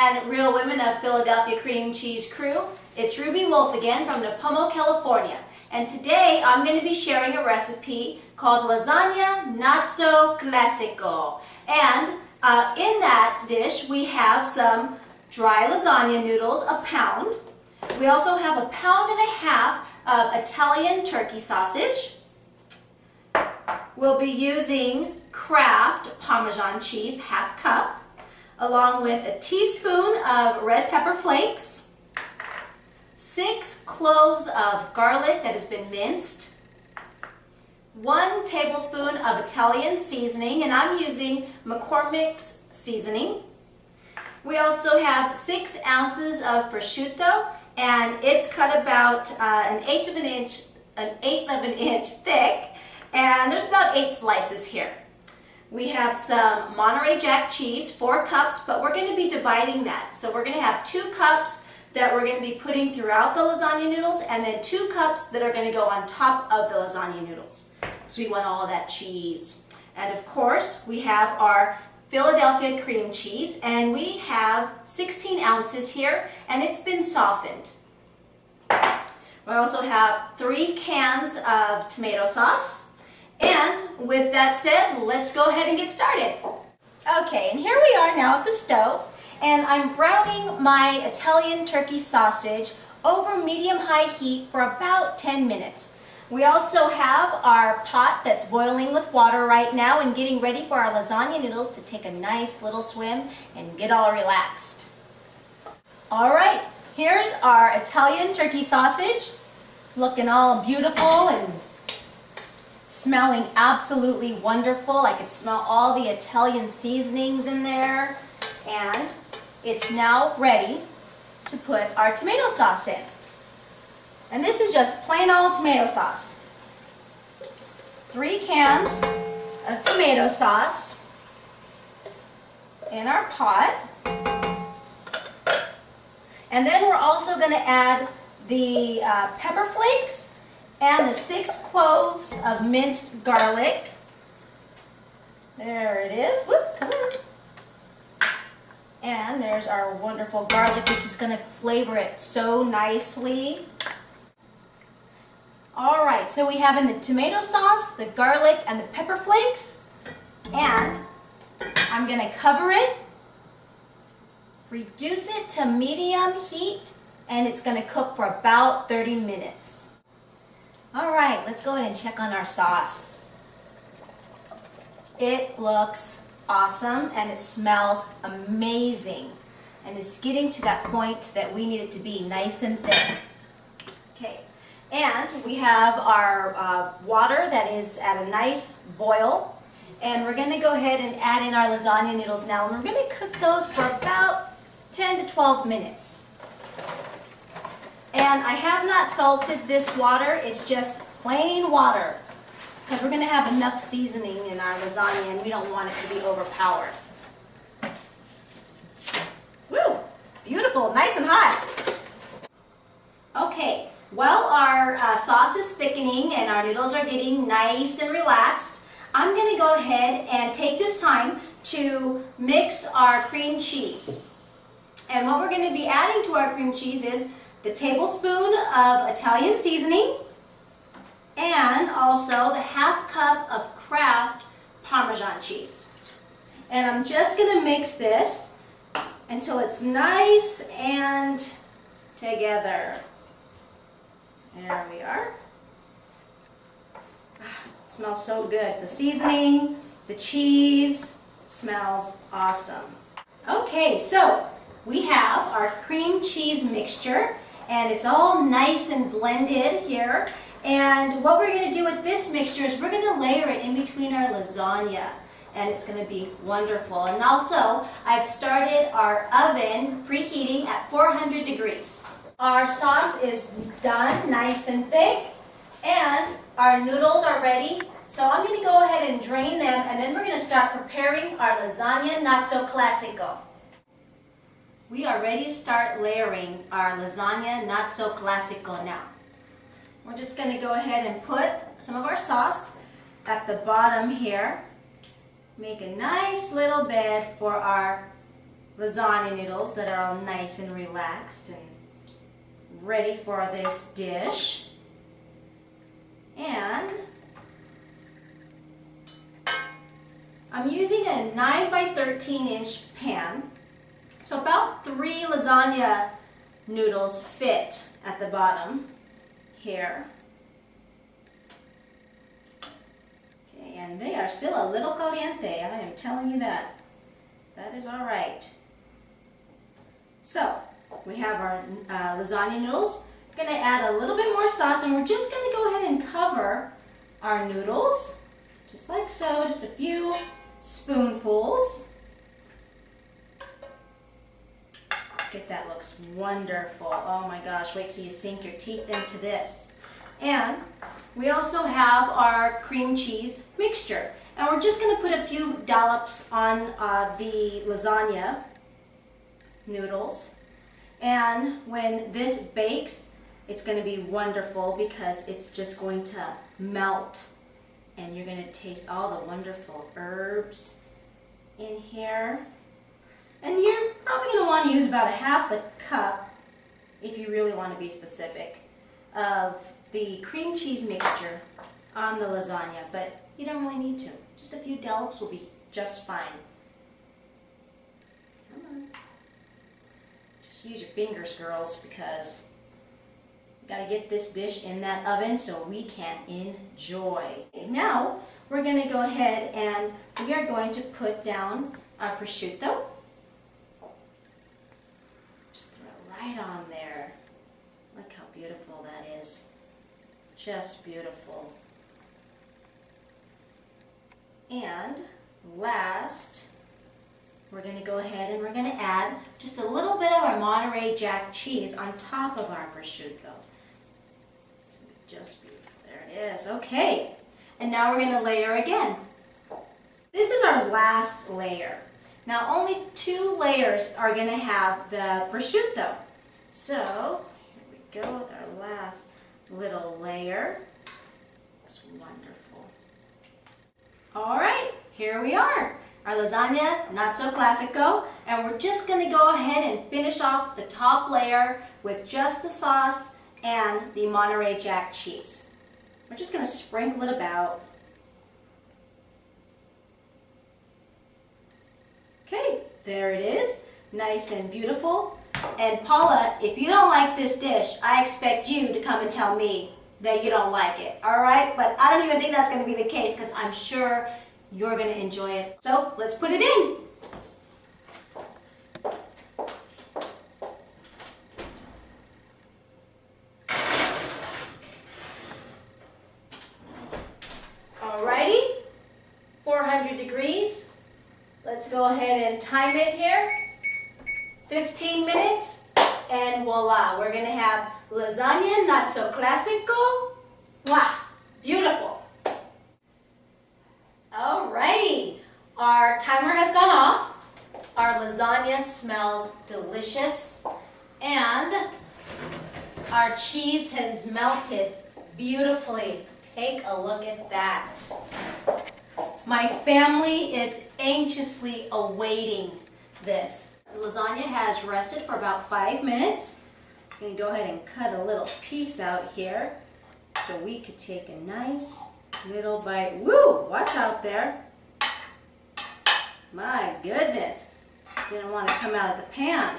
and real women of Philadelphia cream cheese crew. It's Ruby Wolf again from Napomo, California. And today I'm going to be sharing a recipe called Lasagna Not So Classico. And in that dish we have some dry lasagna noodles, a pound. We also have a pound and a half of Italian turkey sausage. We'll be using Kraft Parmesan cheese, half cup, along with a teaspoon of red pepper flakes, 6 cloves of garlic that has been minced, 1 tablespoon of Italian seasoning, and I'm using McCormick's seasoning. We also have 6 ounces of prosciutto, and it's cut about an eighth of an inch thick, and there's about 8 slices here. We have some Monterey Jack cheese, 4 cups, but we're going to be dividing that. So we're going to have 2 cups that we're going to be putting throughout the lasagna noodles, and then 2 cups that are going to go on top of the lasagna noodles. So we want all of that cheese. And of course, we have our Philadelphia cream cheese, and we have 16 ounces here, and it's been softened. We also have 3 cans of tomato sauce. And with that said, let's go ahead and get started. Okay, and here we are now at the stove, and I'm browning my Italian turkey sausage over medium-high heat for about 10 minutes. We also have our pot that's boiling with water right now and getting ready for our lasagna noodles to take a nice little swim and get all relaxed. All right, here's our Italian turkey sausage, looking all beautiful and smelling absolutely wonderful. I could smell all the Italian seasonings in there. And it's now ready to put our tomato sauce in. And this is just plain old tomato sauce. 3 cans of tomato sauce in our pot. And then we're also going to add the pepper flakes and the 6 cloves of minced garlic. There it is. Whoop, come on. And there's our wonderful garlic, which is going to flavor it so nicely. All right, so we have in the tomato sauce, the garlic, and the pepper flakes. And I'm going to cover it, reduce it to medium heat, and it's going to cook for about 30 minutes. All right, let's go ahead and check on our sauce. It looks awesome and it smells amazing. And it's getting to that point that we need it to be nice and thick. Okay, and we have our water that is at a nice boil. And we're going to go ahead and add in our lasagna noodles now. And we're going to cook those for about 10 to 12 minutes. And I have not salted this water, it's just plain water, because we're going to have enough seasoning in our lasagna and we don't want it to be overpowered. Woo! Beautiful, nice and hot. Okay, while our sauce is thickening and our noodles are getting nice and relaxed, I'm going to go ahead and take this time to mix our cream cheese. And what we're going to be adding to our cream cheese is the tablespoon of Italian seasoning, and also the half cup of Kraft Parmesan cheese. And I'm just going to mix this until it's nice and together. There we are. It smells so good. The seasoning, the cheese, smells awesome. Okay, so we have our cream cheese mixture. And it's all nice and blended here. And what we're going to do with this mixture is we're going to layer it in between our lasagna. And it's going to be wonderful. And also, I've started our oven preheating at 400 degrees. Our sauce is done, nice and thick. And our noodles are ready. So I'm going to go ahead and drain them. And then we're going to start preparing our Lasagna Not So Classico. We are ready to start layering our Lasagna Not So Classico now. We're just going to go ahead and put some of our sauce at the bottom here. Make a nice little bed for our lasagna noodles that are all nice and relaxed and ready for this dish. And I'm using a 9 by 13 inch pan, so about 3 lasagna noodles fit at the bottom here. Okay, and they are still a little caliente, I am telling you that. That is all right. So, we have our lasagna noodles. We're going to add a little bit more sauce, and we're just going to go ahead and cover our noodles, just like so, just a few spoonfuls. Look at that, looks wonderful. Oh my gosh, wait till you sink your teeth into this. And we also have our cream cheese mixture. And we're just going to put a few dollops on the lasagna noodles. And when this bakes, it's going to be wonderful because it's just going to melt. And you're going to taste all the wonderful herbs in here. And you're probably going to want to use about a half a cup, if you really want to be specific, of the cream cheese mixture on the lasagna. But you don't really need to. Just a few dollops will be just fine. Come on. Just use your fingers, girls, because we got to get this dish in that oven so we can enjoy. Now, we're going to go ahead and we are going to put down our prosciutto. Just throw it right on there. Look how beautiful that is. Just beautiful. And last, we're going to go ahead and we're going to add just a little bit of our Monterey Jack cheese on top of our prosciutto. It's just beautiful. There it is. Okay. And now we're going to layer again. This is our last layer. Now only 2 layers are going to have the prosciutto. So here we go with our last little layer. It's wonderful. All right, here we are. Our lasagna not so classico, and we're just going to go ahead and finish off the top layer with just the sauce and the Monterey Jack cheese. We're just going to sprinkle it about. Okay, there it is, nice and beautiful. And Paula, if you don't like this dish, I expect you to come and tell me that you don't like it, all right? But I don't even think that's going to be the case because I'm sure you're going to enjoy it. So let's put it in. Alrighty, 400 degrees. Let's go ahead and time it here. 15 minutes, and voila, we're going to have lasagna not so classico. Wow, beautiful. Alrighty, our timer has gone off. Our lasagna smells delicious, and our cheese has melted beautifully. Take a look at that. My family is anxiously awaiting this. The lasagna has rested for about 5 minutes. I'm going to go ahead and cut a little piece out here so we could take a nice little bite. Woo! Watch out there. My goodness. Didn't want to come out of the pan.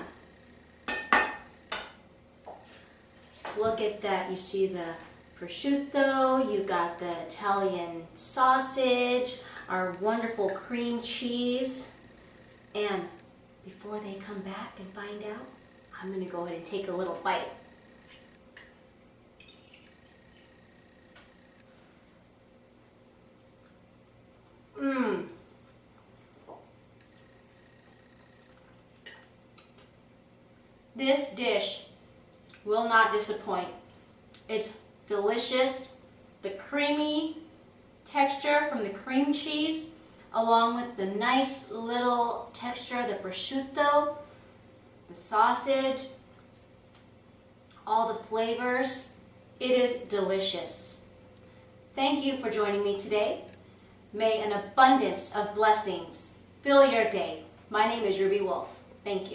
Look at that. You see the prosciutto, you got the Italian sausage, our wonderful cream cheese, and before they come back and find out, I'm going to go ahead and take a little bite. Mmm. This dish will not disappoint. It's delicious. The creamy texture from the cream cheese, along with the nice little texture of the prosciutto, the sausage, all the flavors. It is delicious. Thank you for joining me today. May an abundance of blessings fill your day. My name is Ruby Wolf. Thank you.